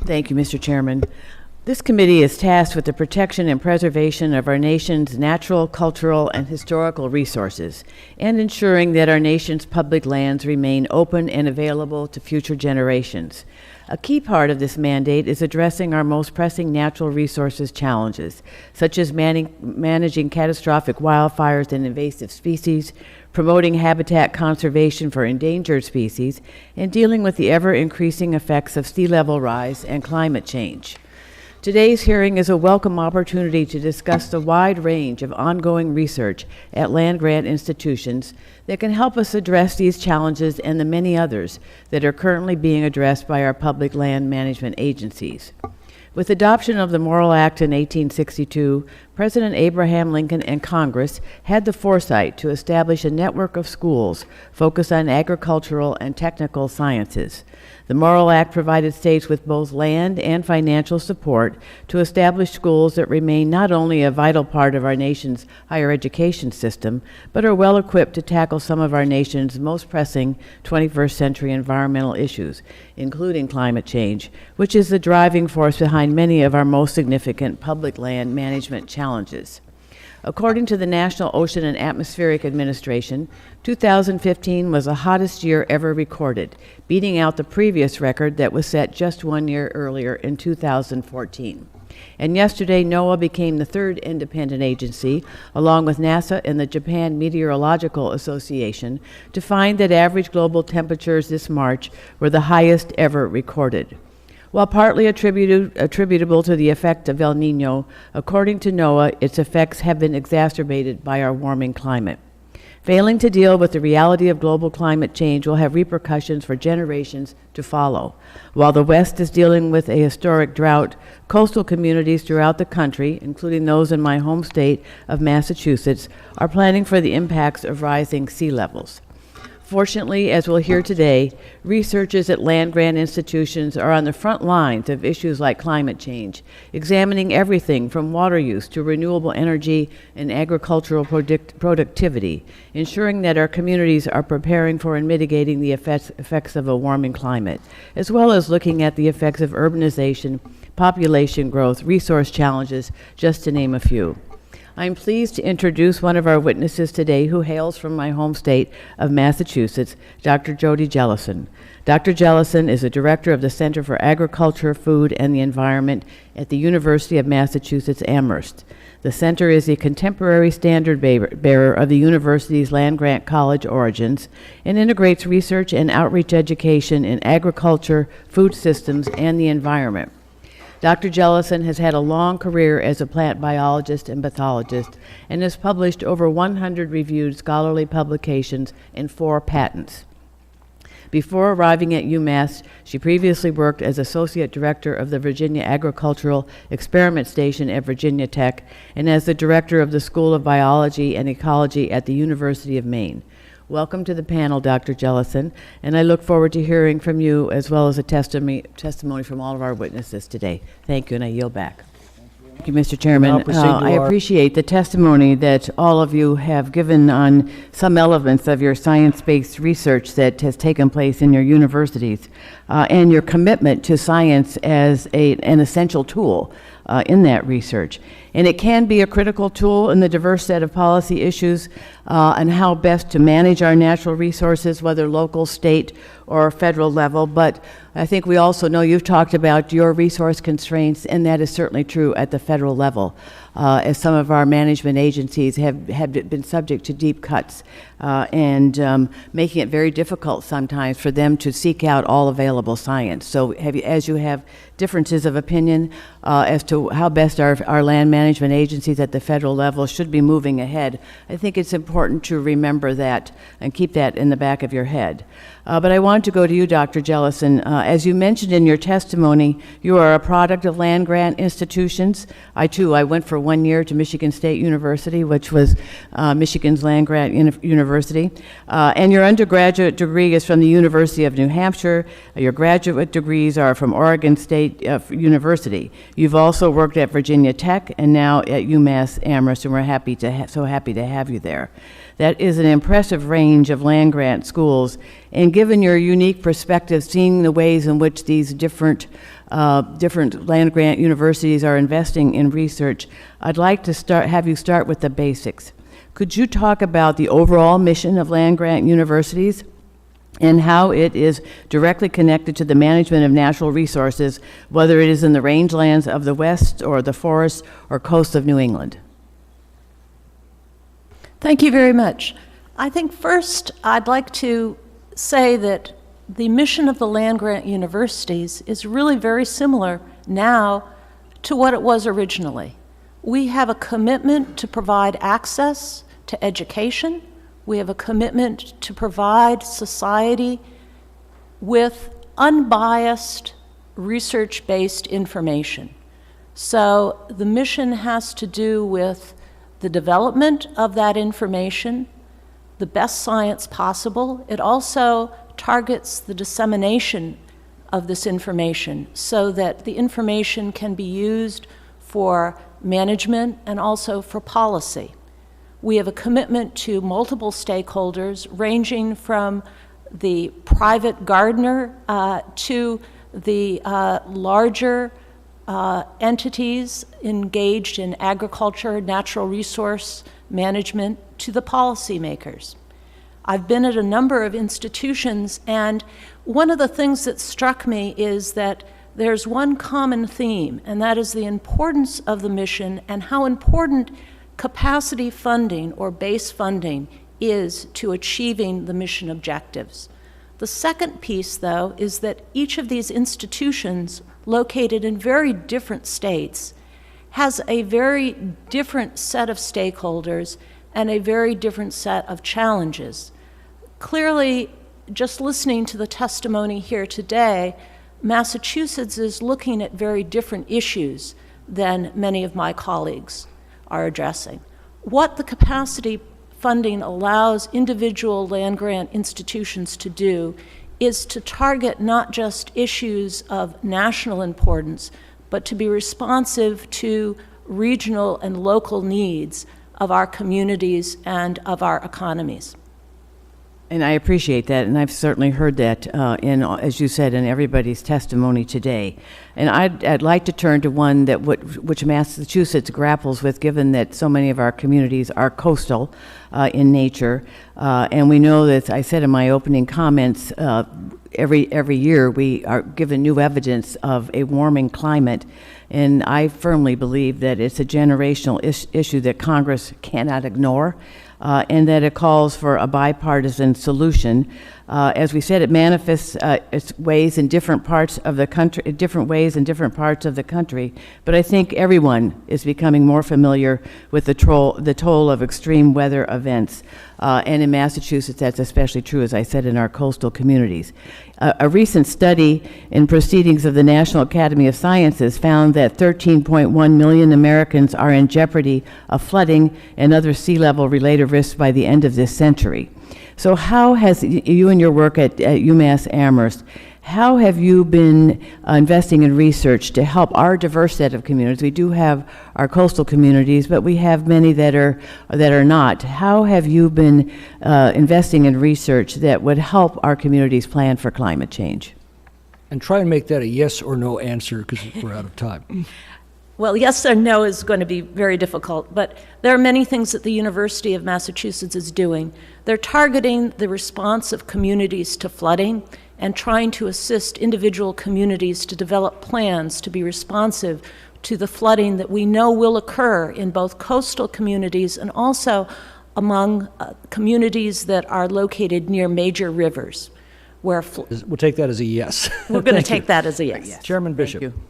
Thank you, Mr. Chairman. This committee is tasked with the protection and preservation of our nation's natural, cultural, and historical resources, and ensuring that our nation's public lands remain open and available to future generations. A key part of this mandate is addressing our most pressing natural resources challenges, such as managing catastrophic wildfires and invasive species, promoting habitat conservation for endangered species, and dealing with the ever-increasing effects of sea level rise and climate change. Today's hearing is a welcome opportunity to discuss the wide range of ongoing research at land-grant institutions that can help us address these challenges and the many others that are currently being addressed by our public land management agencies. With adoption of the Morrill Act in 1862, President Abraham Lincoln and Congress had the foresight to establish a network of schools focused on agricultural and technical sciences. The Morrill Act provided states with both land and financial support to establish schools that remain not only a vital part of our nation's higher education system, but are well equipped to tackle some of our nation's most pressing 21st century environmental issues, including climate change, which is the driving force behind many of our most significant public land management challenges. According to the National Ocean and Atmospheric Administration, 2015 was the hottest year ever recorded, beating out the previous record that was set just 1 year earlier in 2014. And yesterday, NOAA became the third independent agency, along with NASA and the Japan Meteorological Association, to find that average global temperatures this March were the highest ever recorded. While partly attributable to the effect of El Nino, according to NOAA, its effects have been exacerbated by our warming climate. Failing to deal with the reality of global climate change will have repercussions for generations to follow. While the West is dealing with a historic drought, coastal communities throughout the country, including those in my home state of Massachusetts, are planning for the impacts of rising sea levels. Fortunately, as we'll hear today, researchers at land-grant institutions are on the front lines of issues like climate change, examining everything from water use to renewable energy and agricultural productivity, ensuring that our communities are preparing for and mitigating the effects of a warming climate, as well as looking at the effects of urbanization, population growth, resource challenges, just to name a few. I'm pleased to introduce one of our witnesses today who hails from my home state of Massachusetts, Dr. Jody Jellison. Dr. Jellison is a director of the Center for Agriculture, Food, and the Environment at the University of Massachusetts Amherst. The center is a contemporary standard bearer of the university's land-grant college origins and integrates research and outreach education in agriculture, food systems, and the environment. Dr. Jellison has had a long career as a plant biologist and pathologist and has published over 100 reviewed scholarly publications and 4 patents. Before arriving at UMass, she previously worked as Associate Director of the Virginia Agricultural Experiment Station at Virginia Tech and as the Director of the School of Biology and Ecology at the University of Maine. Welcome to the panel, Dr. Jellison, and I look forward to hearing from you as well as a testimony from all of our witnesses today. Thank you, and I yield back. Thank you, Mr. Chairman. I appreciate the testimony that all of you have given on some elements of your science-based research that has taken place in your universities and your commitment to science as an essential tool in that research. And it can be a critical tool in the diverse set of policy issues and how best to manage our natural resources, whether local, state, or federal level. But I think we also know you've talked about your resource constraints, and that is certainly true at the federal level, as some of our management agencies have been subject to deep cuts and making it very difficult sometimes for them to seek out all available science. So as you have differences of opinion as to how best our land management agencies at the federal level should be moving ahead, I think it's important to remember that and keep that in the back of your head. But I want to go to you, Dr. Jellison. As you mentioned in your testimony, you are a product of land-grant institutions. I went for 1 year to Michigan State University, which was Michigan's land-grant university. And your undergraduate degree is from the University of New Hampshire. Your graduate degrees are from Oregon State University. You've also worked at Virginia Tech and now at UMass Amherst, and we're so happy to have you there. That is an impressive range of land-grant schools. And given your unique perspective, seeing the ways in which these different land-grant universities are investing in research, I'd like to have you start with the basics. Could you talk about the overall mission of land-grant universities and how it is directly connected to the management of natural resources, whether it is in the rangelands of the West or the forests or coast of New England? Thank you very much. I think first I'd like to say that the mission of the land-grant universities is really very similar now to what it was originally. We have a commitment to provide access to education. We have a commitment to provide society with unbiased, research-based information. So the mission has to do with the development of that information, the best science possible. It also targets the dissemination of this information so that the information can be used for management and also for policy. We have a commitment to multiple stakeholders, ranging from the private gardener to the larger entities engaged in agriculture, natural resource management, to the policymakers. I've been at a number of institutions, and one of the things that struck me is that there's one common theme, and that is the importance of the mission and how important capacity funding or base funding is to achieving the mission objectives. The second piece, though, is that each of these institutions, located in very different states, has a very different set of stakeholders and a very different set of challenges. Clearly, just listening to the testimony here today, Massachusetts is looking at very different issues than many of my colleagues are addressing. What the capacity funding allows individual land-grant institutions to do is to target not just issues of national importance, but to be responsive to regional and local needs of our communities and of our economies. And I appreciate that, and I've certainly heard that as you said, in everybody's testimony today. And I'd like to turn to one that which Massachusetts grapples with, given that so many of our communities are coastal in nature. And we know that, I said in my opening comments, every year we are given new evidence of a warming climate. And I firmly believe that it's a generational issue that Congress cannot ignore. And that it calls for a bipartisan solution. As we said, it manifests its ways in different parts of the country, different ways in different parts of the country. But I think everyone is becoming more familiar with the toll of extreme weather events. And in Massachusetts, that's especially true, as I said, in our coastal communities. A recent study in Proceedings of the National Academy of Sciences found that 13.1 million Americans are in jeopardy of flooding and other sea level related risks by the end of this century. So how has you and your work at UMass Amherst, how have you been investing in research to help our diverse set of communities? We do have our coastal communities, but we have many that are not. How have you been investing in research that would help our communities plan for climate change? And try and make that a yes or no answer, because we're out of time. Well, yes or no is going to be very difficult, but there are many things that the University of Massachusetts is doing. They're targeting the response of communities to flooding and trying to assist individual communities to develop plans to be responsive to the flooding that we know will occur in both coastal communities and also among communities that are located near major rivers. We'll take that as a yes. We're going to take that as a yes. Chairman Bishop. Thank you.